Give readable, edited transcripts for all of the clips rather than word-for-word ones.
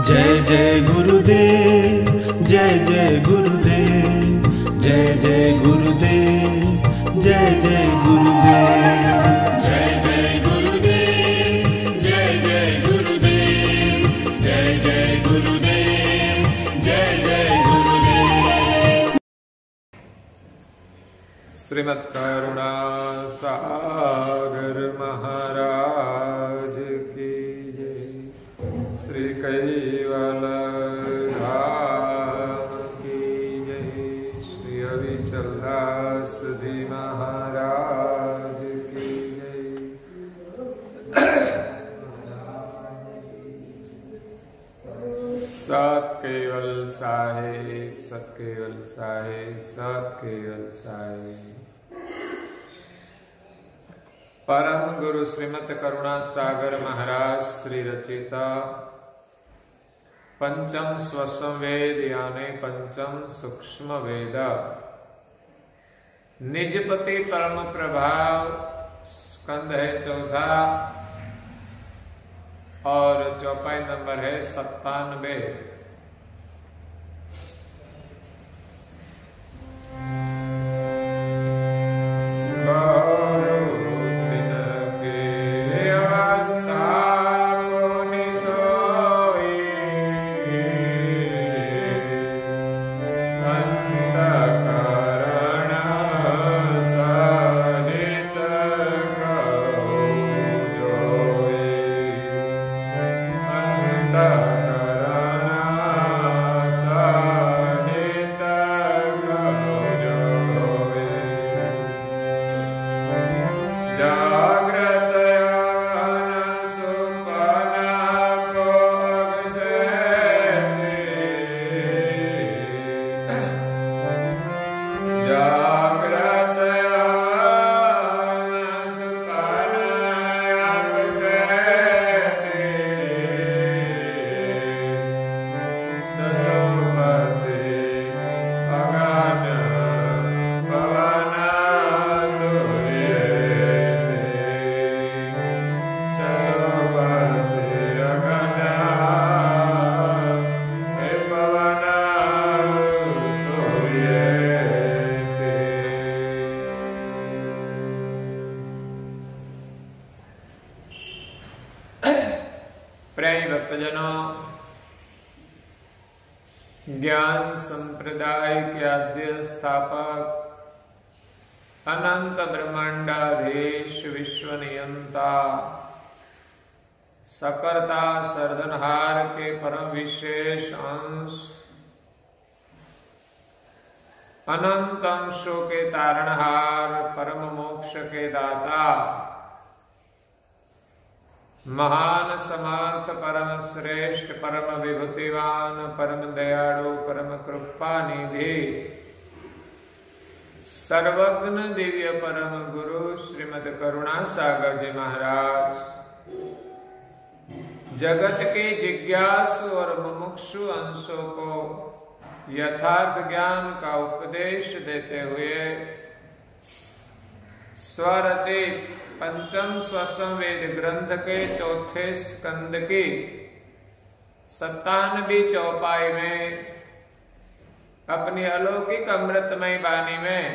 जय जय गुरुदेव, जय जय गुरुदेव, जय जय गुरुदेव, जय जय गुरुदेव, जय जय गुरुदेव, जय जय गुरुदेव, जय जय गुरुदेव, जय जय गुरुदेव। श्रीमद् करुणा सागर महाराज की जय, श्री कैवल धाम की जय, श्री अविचल दास जी महाराज की जय। सत केवल साहेब, सत केवल साहेब, सत केवल साहेब। परम गुरु श्रीमद् करुणा सागर महाराज श्री रचिता पंचम स्वसम वेद यानी पंचम सूक्ष्म वेद, निजपति परम प्रभाव, स्कंद है चौथा और चौपाई नंबर है 97। ज्ञान संप्रदाय के आद्य स्थापक, अनंत ब्रह्मांडाधीश, विश्व नियंता, सकर्ता सर्जनहार के परम विशेष अंश, अनंत अंशों के तारणहार, परम मोक्ष के दाता, महान समर्थ परम श्रेष्ठ परम विभूतिवान परम दयालु परम कृपा निधि, सर्वज्ञ दिव्य परम गुरु श्रीमद् करुणा सागर जी महाराज जगत के जिज्ञासु और मुमुक्षु अंशों को यथार्थ ज्ञान का उपदेश देते हुए स्वरचित पंचम स्वसम वेद ग्रंथ के चौथे स्कंद की 97वीं चौपाई में अपनी अलौकिक अमृतमय वाणी में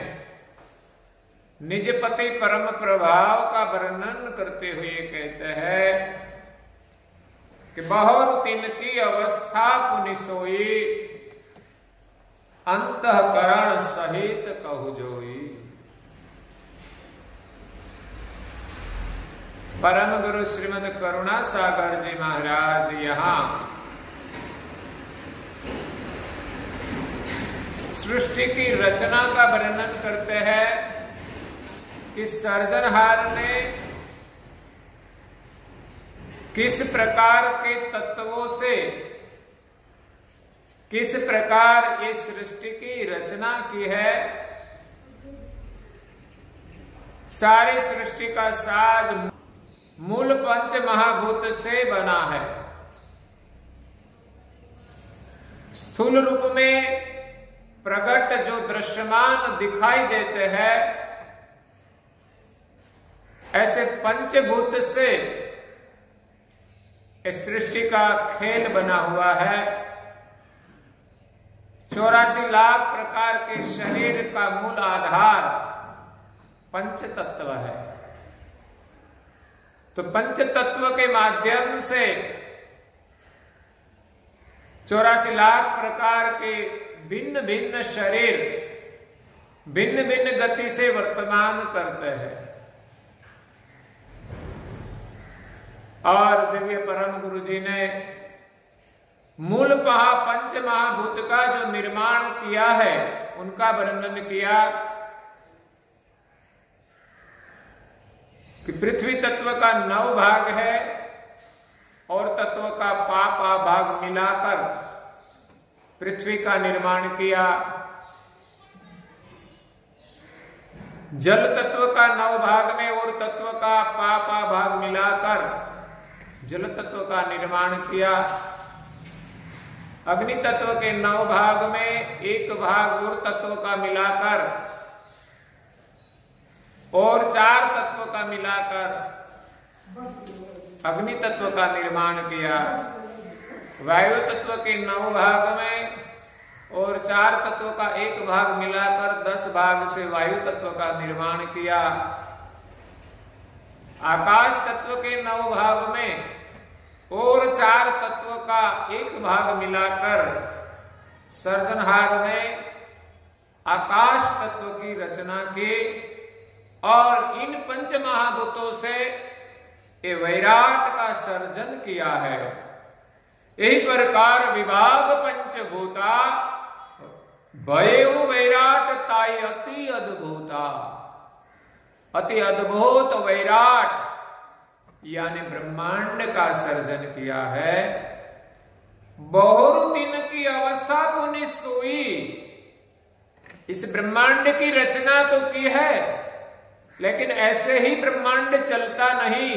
निजपति परम प्रभाव का वर्णन करते हुए कहते हैं कि बहुत दिन की अवस्था पुनि सोई, अंतःकरण सहित कहु जोई। परम गुरु श्रीमद् करुणा सागर जी महाराज यहाँ सृष्टि की रचना का वर्णन करते हैं कि सर्जनहार ने किस प्रकार के तत्वों से किस प्रकार इस सृष्टि की रचना की है। सारी सृष्टि का साज मूल पंच महाभूत से बना है। स्थूल रूप में प्रकट जो दृश्यमान दिखाई देते हैं, ऐसे पंचभूत से इस सृष्टि का खेल बना हुआ है। 84 लाख प्रकार के शरीर का मूल आधार पंच तत्व है। तो पंच तत्व के माध्यम से 84 लाख प्रकार के भिन्न भिन्न शरीर भिन्न भिन्न गति से वर्तमान करते हैं। और दिव्य परम गुरु जी ने मूल पंच महाभूत का जो निर्माण किया है उनका वर्णन किया कि पृथ्वी तत्व का 9 भाग है और तत्व का पाप भाग मिलाकर पृथ्वी का निर्माण किया। जल तत्व का 9 भाग में और तत्व का पाप भाग मिलाकर जल तत्व का निर्माण किया। अग्नि तत्व के 9 भाग में 1 भाग और तत्व का मिलाकर और 4 तत्व का मिलाकर अग्नि तत्व का निर्माण किया। वायु तत्व के 9 भाग में और 4 तत्व का 1 भाग मिलाकर 10 भाग से वायु तत्व का निर्माण किया। आकाश तत्व के 9 भाग में और 4 तत्व का 1 भाग मिलाकर सर्जनहार ने आकाश तत्व की रचना की और इन पंच महाभूतों से ये वैराट का सर्जन किया है। यही प्रकार विभाग पंचभूता भयउ वैराट ताई अति अद्भुता। अति अद्भुत वैराट यानी ब्रह्मांड का सर्जन किया है। बहुरु दिन की अवस्था पुनि सोई। इस ब्रह्मांड की रचना तो की है लेकिन ऐसे ही ब्रह्मांड चलता नहीं।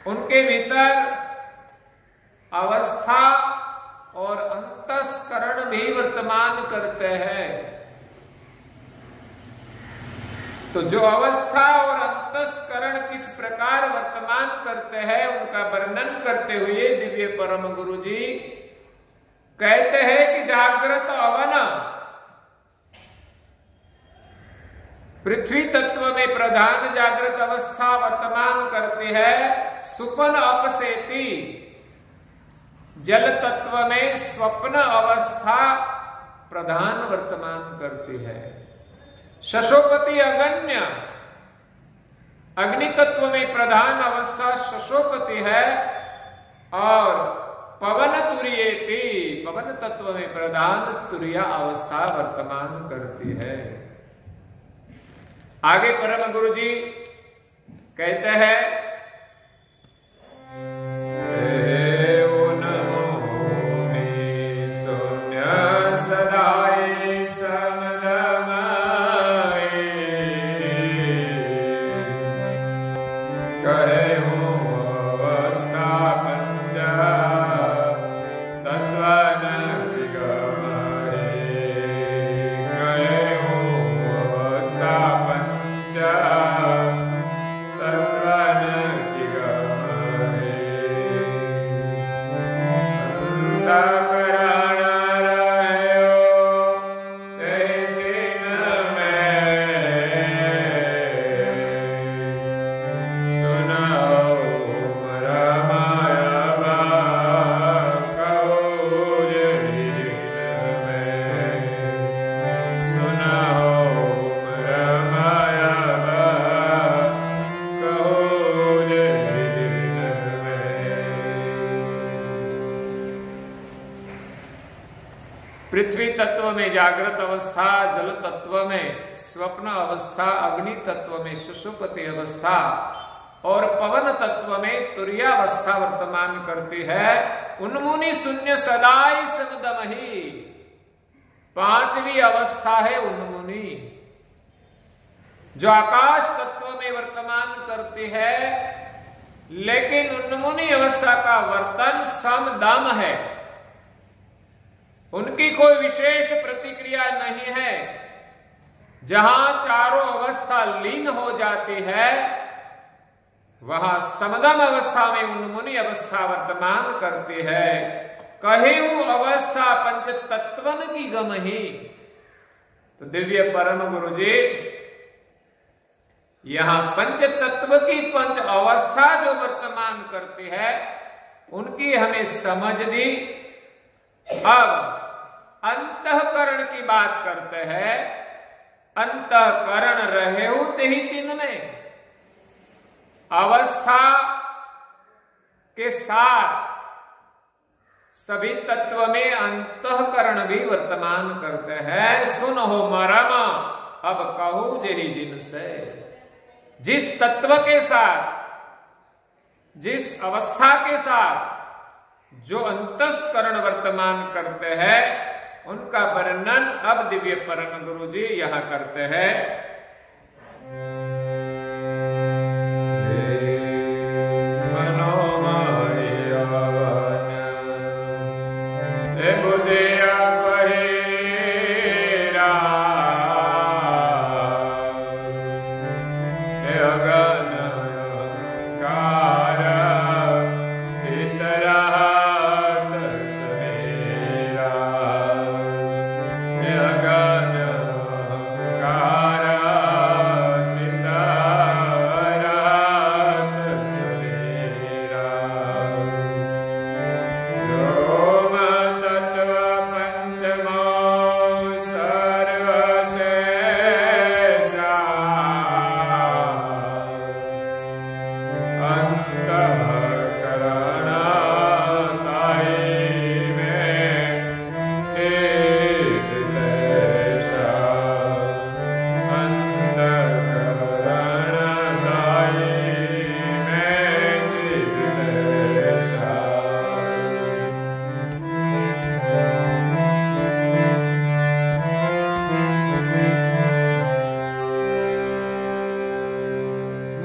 उनके भीतर अवस्था और अंतस्करण भी वर्तमान करते हैं। तो जो अवस्था और अंतस्करण किस प्रकार वर्तमान करते हैं उनका वर्णन करते हुए दिव्य परम गुरु जी कहते हैं कि जागृत अवन पृथ्वी तत्व में प्रधान जागृत अवस्था वर्तमान करती है। सुपन अपसेती जल तत्व में स्वप्न अवस्था प्रधान वर्तमान करती है। शशोपति अगण्य अग्नि तत्व में प्रधान अवस्था शशोपति है और पवन तुर्येति पवन तत्व में प्रधान तुर्या अवस्था वर्तमान करती है। आगे परम गुरु जी कहते हैं पृथ्वी तत्व में जागृत अवस्था, जल तत्व में स्वप्न अवस्था, अग्नि तत्व में सुषुप्ति अवस्था और पवन तत्व में तुर्यावस्था वर्तमान करती है। उन्मुनि शून्य सदाई समदमहि, पांचवी अवस्था है उन्मुनि, जो आकाश तत्व में वर्तमान करती है, लेकिन उन्मुनि अवस्था का वर्तन समदम है, उनकी कोई विशेष प्रतिक्रिया नहीं है। जहां चारों अवस्था लीन हो जाती है वहां समदम अवस्था में उन्मुनि अवस्था वर्तमान करती है। कहे वो अवस्था पंच तत्वन की गम ही। तो दिव्य परम गुरु जी यहां पंच तत्व की पंच अवस्था जो वर्तमान करती है उनकी हमें समझ दी। अब अंतःकरण की बात करते हैं। अंतःकरण रहे होते ही दिन में अवस्था के साथ सभी तत्व में अंतःकरण भी वर्तमान करते हैं। सुन हो मरम अब कहूं जही जिनसे। जिस तत्व के साथ जिस अवस्था के साथ जो अंतस्करण वर्तमान करते हैं उनका वर्णन अब दिव्य परम गुरु जी यहां करते हैं।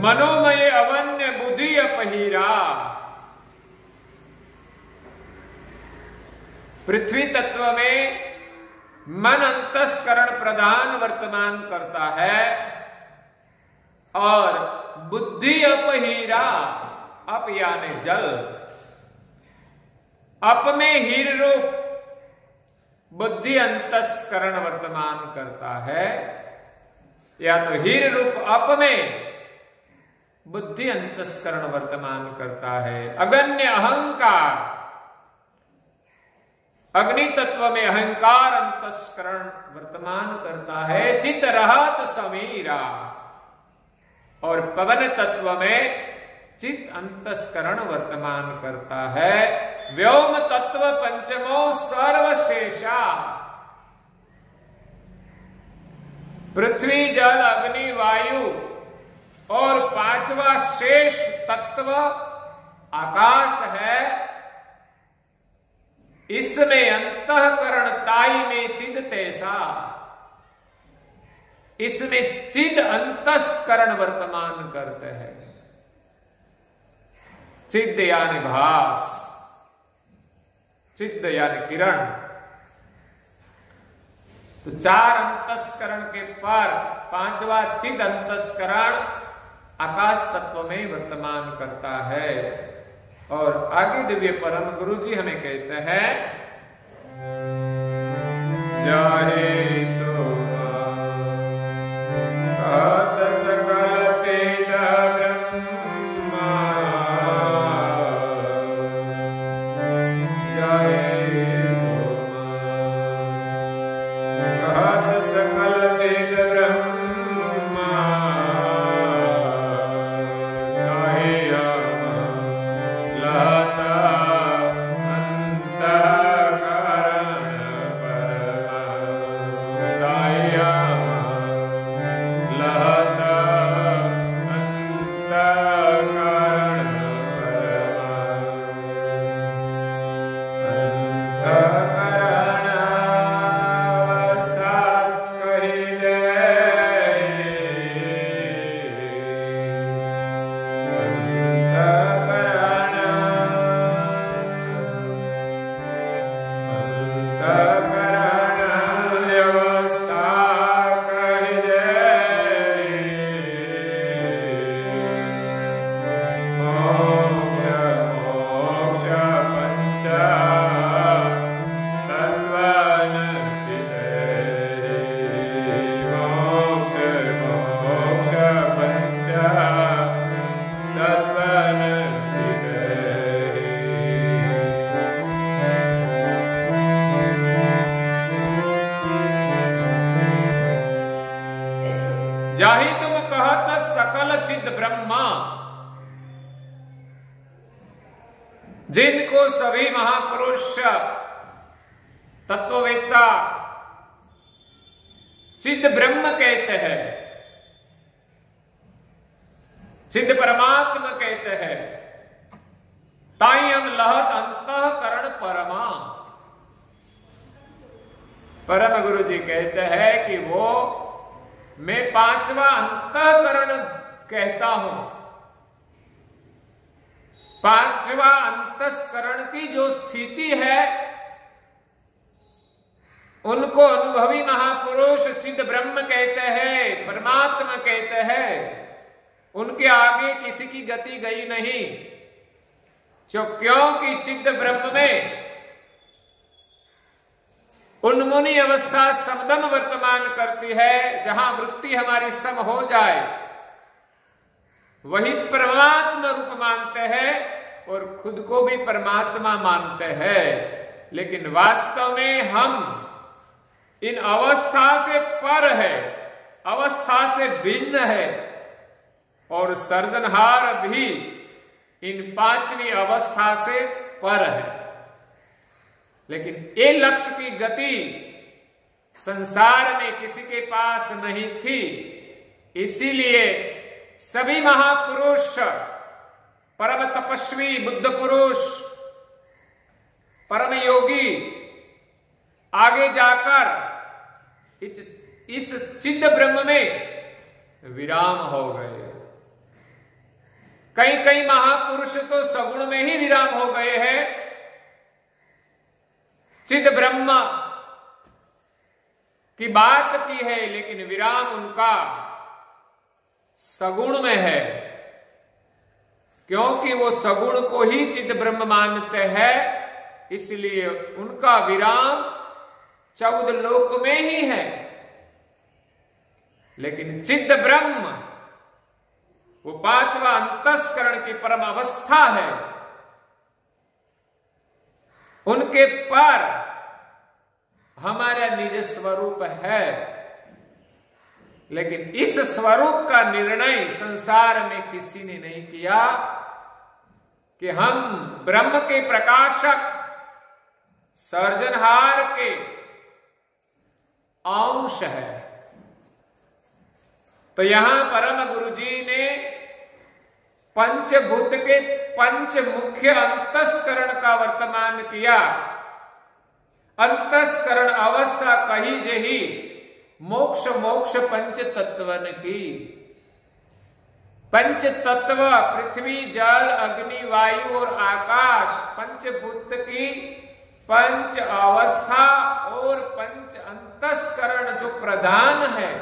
मनोमय अवन्य बुद्धि अपहीरा। पृथ्वी तत्व में मन अंतस्करण प्रधान वर्तमान करता है और बुद्धि अपहीरा। अप यानी जल, अप में हीर रूप बुद्धि अंतस्करण वर्तमान करता है, या तो हीर रूप अप में बुद्धि अंतस्करण वर्तमान करता है। अगण्य अहंकार, अग्नि तत्व में अहंकार अंतस्करण वर्तमान करता है। चित रहत समीरा, और पवन तत्व में चित अंतस्करण वर्तमान करता है। व्योम तत्व पंचमो सर्वशेषा, पृथ्वी जल अग्नि वायु और पांचवा शेष तत्व आकाश है। इसमें अंतःकरण ताई में चिद तैसा, इसमें चिद अंतस्करण वर्तमान करते हैं। चिद यानी भास, चिद यानी किरण। तो चार अंतस्करण के पर पांचवा चिद अंतस्करण आकाश तत्व में वर्तमान करता है। और आगे दिव्य परम गुरु जी हमें कहते हैं, जाहे तो सकल चेद ब्रह्मा, जाहे तो सकल चेद ब्रह्मा, जिनको सभी महापुरुष तत्ववेत्ता चिद ब्रह्म कहते हैं, चिद परमात्मा कहते हैं। तायम लहत अंतःकरण परमा। परम गुरु जी कहते हैं कि वो मैं पांचवा अंतःकरण कहता हूं। पांचवा अंतस्करण की जो स्थिति है उनको अनुभवी महापुरुष चिद ब्रह्म कहते हैं, परमात्मा कहते हैं। उनके आगे किसी की गति गई नहीं, क्योंकि चिद ब्रह्म में उन्मुनी अवस्था समदम वर्तमान करती है। जहां वृत्ति हमारी सम हो जाए वही परमात्मा रूप मानते हैं और खुद को भी परमात्मा मानते हैं। लेकिन वास्तव में हम इन अवस्था से पर है, अवस्था से भिन्न है, और सर्जनहार भी इन पांचवी अवस्था से पर है। लेकिन ये लक्ष्य की गति संसार में किसी के पास नहीं थी। इसीलिए सभी महापुरुष, परम तपस्वी बुद्ध पुरुष, परम योगी आगे जाकर इस चिद ब्रह्म में विराम हो गए। कई कई महापुरुष तो सगुण में ही विराम हो गए हैं। चिद ब्रह्म की बात की है, लेकिन विराम उनका सगुण में है, क्योंकि वो सगुण को ही चिद ब्रह्म मानते हैं। इसलिए उनका विराम 14 लोक में ही है। लेकिन चिद ब्रह्म वो पांचवा अंतस्करण की परम अवस्था है। उनके पर हमारा निज स्वरूप है। लेकिन इस स्वरूप का निर्णय संसार में किसी ने नहीं किया कि हम ब्रह्म के प्रकाशक सर्जनहार के अंश है। तो यहां परम गुरु जी ने पंचभूत के पंच मुख्य अंतस्करण का वर्तमान किया। अंतस्करण अवस्था कही जही मोक्ष मोक्ष पंच तत्वन की। पंच तत्व पृथ्वी जल अग्नि वायु और आकाश, पंचभूत की पंच अवस्था और पंच अंतस्करण जो प्रधान है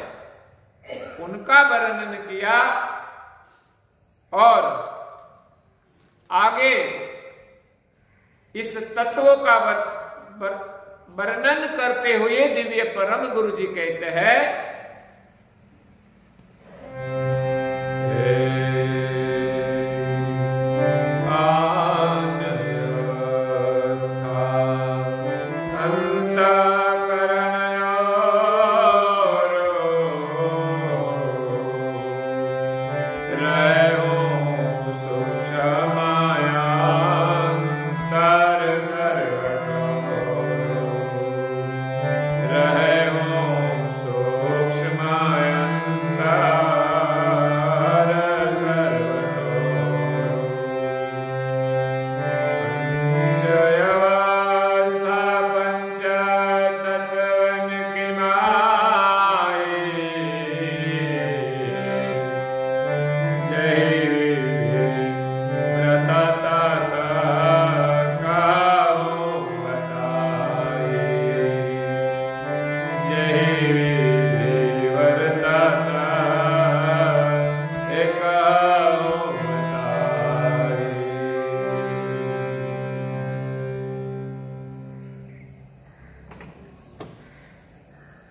उनका वर्णन किया। और आगे इस तत्वों का वर्णन करते हुए दिव्य परम गुरु जी कहते हैं,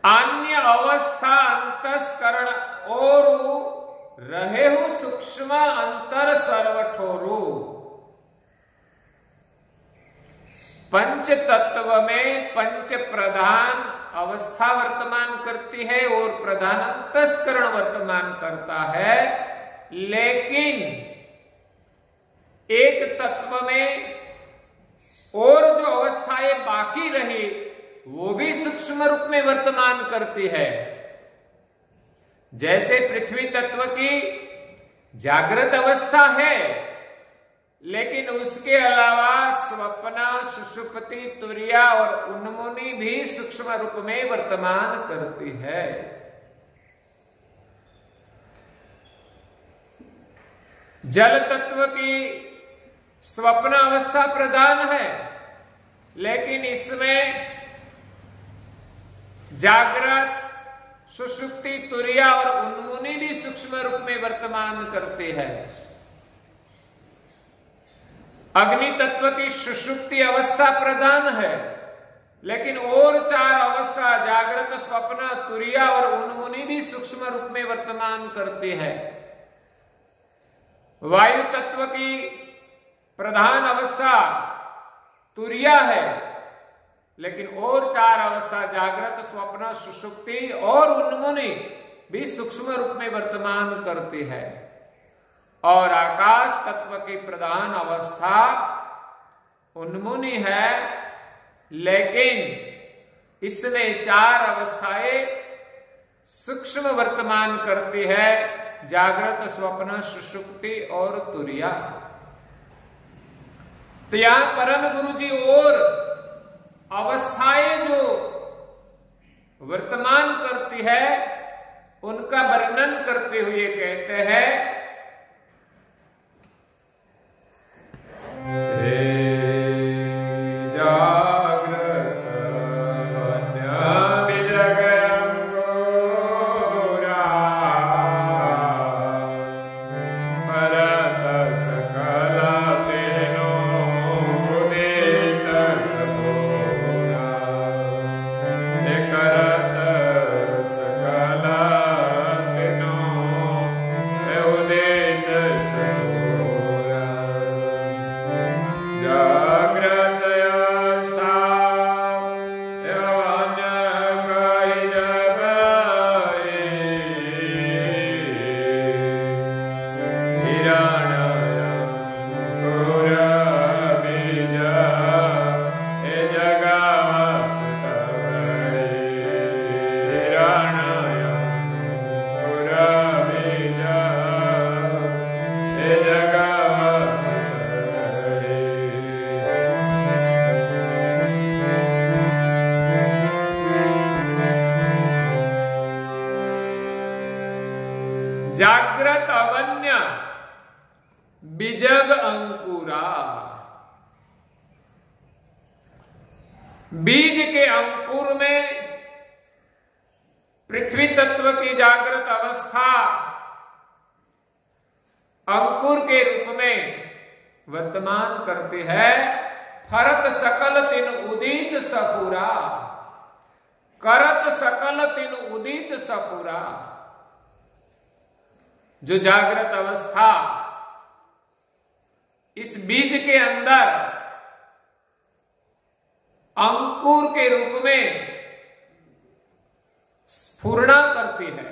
अन्य अवस्था अंतस्करण ओरु रहे हो सूक्ष्म अंतर सर्वठोरु। पंच तत्व में पंच प्रधान अवस्था वर्तमान करती है और प्रधान अंतस्करण वर्तमान करता है। लेकिन एक तत्व में वो भी सूक्ष्म रूप में वर्तमान करती है। जैसे पृथ्वी तत्व की जागृत अवस्था है, लेकिन उसके अलावा स्वप्न, सुषुप्ति, तुर्या और उन्मुनी भी सूक्ष्म रूप में वर्तमान करती है। जल तत्व की स्वप्न अवस्था प्रधान है, लेकिन इसमें जागृत, सुषुप्ति, तुर्या और उन्मुनी भी सूक्ष्म रूप में वर्तमान करते हैं। अग्नि तत्व की सुषुप्ति अवस्था प्रधान है, लेकिन और 4 अवस्था जागृत, स्वप्न, तुर्या और उन्मुनी भी सूक्ष्म रूप में वर्तमान करती है। वायु तत्व की प्रधान अवस्था तुर्या है, लेकिन और 4 अवस्था जागृत, स्वप्न, सुषुप्ति और उन्मुनी भी सूक्ष्म रूप में वर्तमान करती है। और आकाश तत्व की प्रधान अवस्था उन्मुनी है, लेकिन इसमें 4 अवस्थाएं सूक्ष्म वर्तमान करती है, जागृत, स्वप्न, सुषुप्ति और तुर्या। तो यहां परम गुरु जी और अवस्थाएं जो वर्तमान करती है उनका वर्णन करते हुए कहते हैं, जागृत अवन्य बीजग अंकुरा। बीज के अंकुर में पृथ्वी तत्व की जागृत अवस्था अंकुर के रूप में वर्तमान करती है। फरत सकल तिन उदित सपुरा, करत सकल तिन उदित सपुरा। जो जागृत अवस्था इस बीज के अंदर अंकुर के रूप में स्फुरना करती है,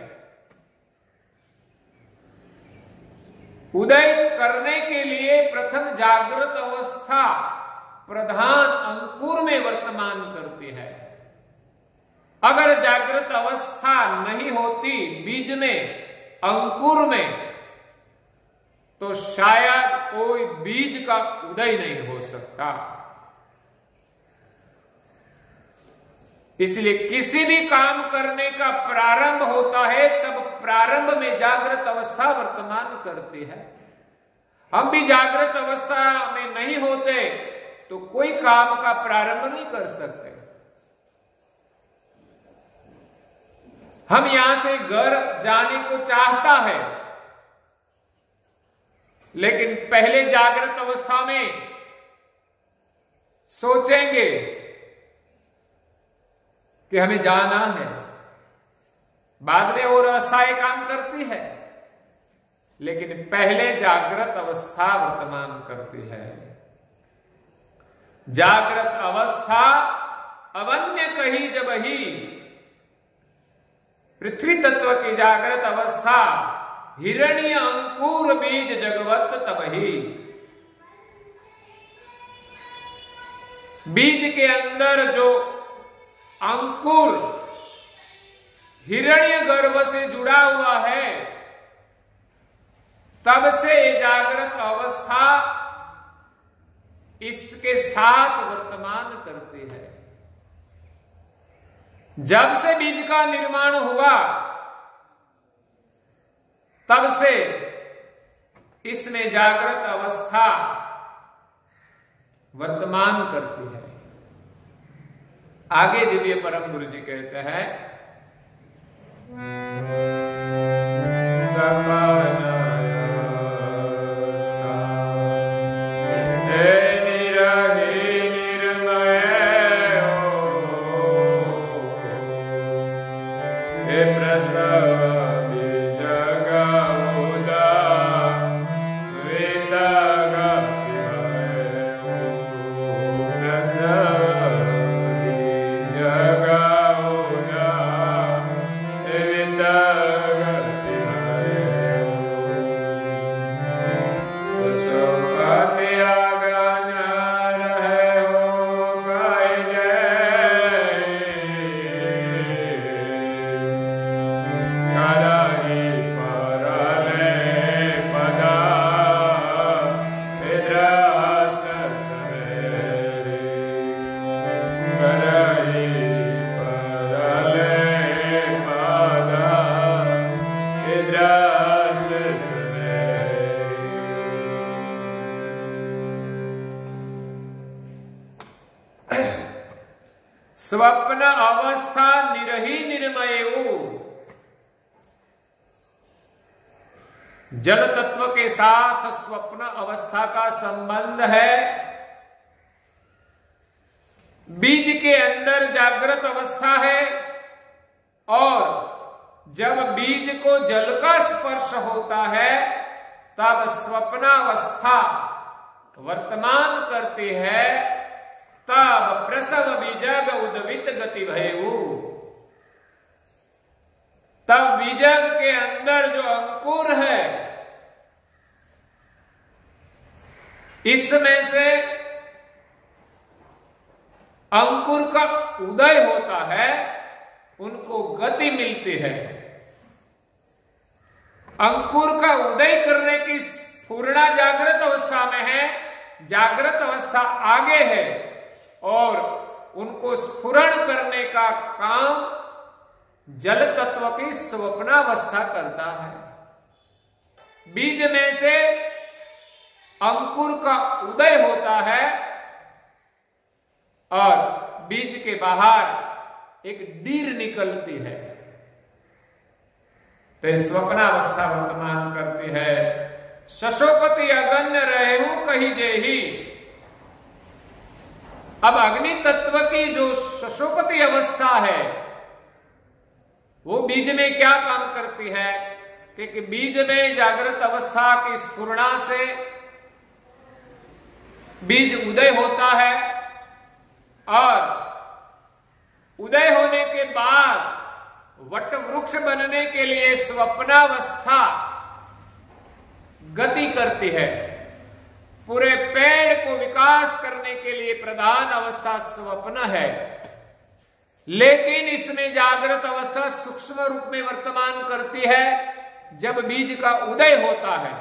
उदय करने के लिए प्रथम जागृत अवस्था प्रधान अंकुर में वर्तमान करती है। अगर जागृत अवस्था नहीं होती बीज में, अंकुर में, तो शायद कोई बीज का उदय नहीं हो सकता। इसलिए किसी भी काम करने का प्रारंभ होता है तब प्रारंभ में जागृत अवस्था वर्तमान करती है। हम भी जागृत अवस्था में नहीं होते तो कोई काम का प्रारंभ नहीं कर सकते। हम यहां से घर जाने को चाहता है, लेकिन पहले जागृत अवस्था में सोचेंगे कि हमें जाना है, बाद में और अवस्थाएं काम करती है, लेकिन पहले जागृत अवस्था वर्तमान करती है। जागृत अवस्था अवन्य कही जब ही, पृथ्वी तत्व की जागृत अवस्था हिरण्य अंकुर बीज जगवत तब ही। बीज के अंदर जो अंकुर हिरण्य गर्भ से जुड़ा हुआ है, तब से ये जागृत अवस्था इसके साथ वर्तमान करती है। जब से बीज का निर्माण हुआ तब से इसमें जागृत अवस्था वर्तमान करती है। आगे दिव्य परम गुरु जी कहते हैं, स्वप्न अवस्था निरही निर्मयु, जल तत्व के साथ स्वप्न अवस्था का संबंध है। बीज के अंदर जागृत अवस्था है और जब बीज को जल का स्पर्श होता है तब स्वप्नावस्था वर्तमान करती है। तब प्रसव बीजग उद्वित गति भयऊ, तब बीजग के अंदर जो अंकुर है इसमें से अंकुर का उदय होता है, उनको गति मिलती है। अंकुर का उदय करने की पूर्णा जागृत अवस्था में है, जागृत अवस्था आगे है और उनको स्फुरण करने का काम जल तत्व की स्वप्नावस्था करता है। बीज में से अंकुर का उदय होता है और बीज के बाहर एक डीर निकलती है, तो स्वप्नावस्था वर्तमान करती है। शशोपति अगण्य रहेहु कही जेही, अब अग्नि तत्व की जो शशोपति अवस्था है वो बीज में क्या काम करती है कि बीज में जागृत अवस्था की स्फुरणा से बीज उदय होता है और उदय होने के बाद वट वृक्ष बनने के लिए स्वप्नावस्था गति करती है। पूरे पेड़ को विकास करने के लिए प्रधान अवस्था स्वप्न है, लेकिन इसमें जागृत अवस्था सूक्ष्म रूप में वर्तमान करती है जब बीज का उदय होता है।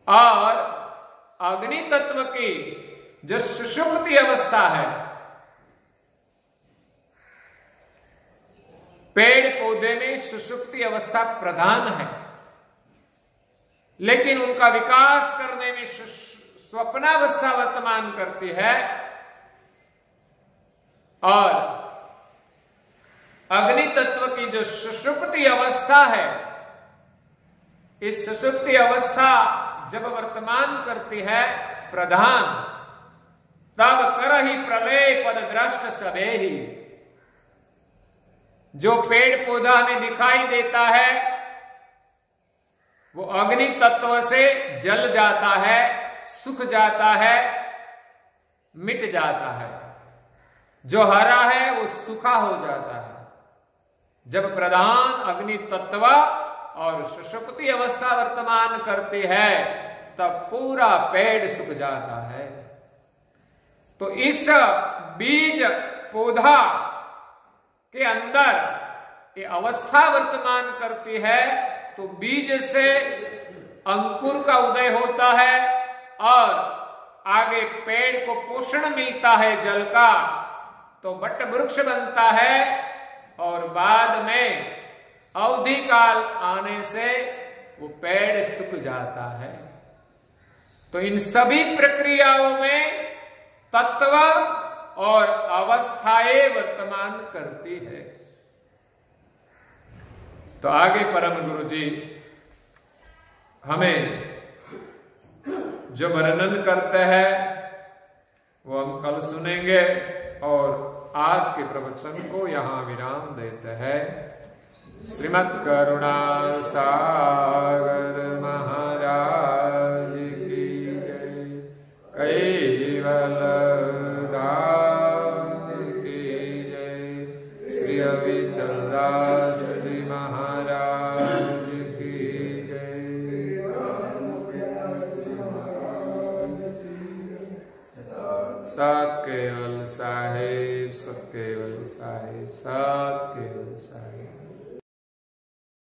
और अग्नि तत्व की जो सुषुप्ति अवस्था है, पेड़ पौधे में सुषुप्ति अवस्था प्रधान है, लेकिन उनका विकास करने में स्वप्नावस्था वर्तमान करती है। और अग्नि तत्व की जो सुषुप्ति अवस्था है, इस सुषुप्ति अवस्था जब वर्तमान करती है प्रधान, तब करहि प्रलय पद दृष्ट सबे ही, जो पेड़ पौधा में दिखाई देता है वो अग्नि तत्व से जल जाता है, सूख जाता है, मिट जाता है। जो हरा है वो सूखा हो जाता है। जब प्रधान अग्नि तत्व और सुषुप्ति अवस्था वर्तमान करती है तब पूरा पेड़ सूख जाता है। तो इस बीज पौधा के अंदर ये अवस्था वर्तमान करती है, तो बीज से अंकुर का उदय होता है और आगे पेड़ को पोषण मिलता है जल का, तो वट वृक्ष बनता है और बाद में अवधि काल आने से वो पेड़ सूख जाता है। तो इन सभी प्रक्रियाओं में तत्व और अवस्थाएं वर्तमान करती है। तो आगे परम गुरु जी हमें जो वर्णन करते हैं वो हम कल सुनेंगे और आज के प्रवचन को यहां विराम देते हैं। श्रीमद् करुणा सागर महाराज की जय, कैवल दास की जय, श्री अविचल दास जी महाराज की जय। सात केवल सा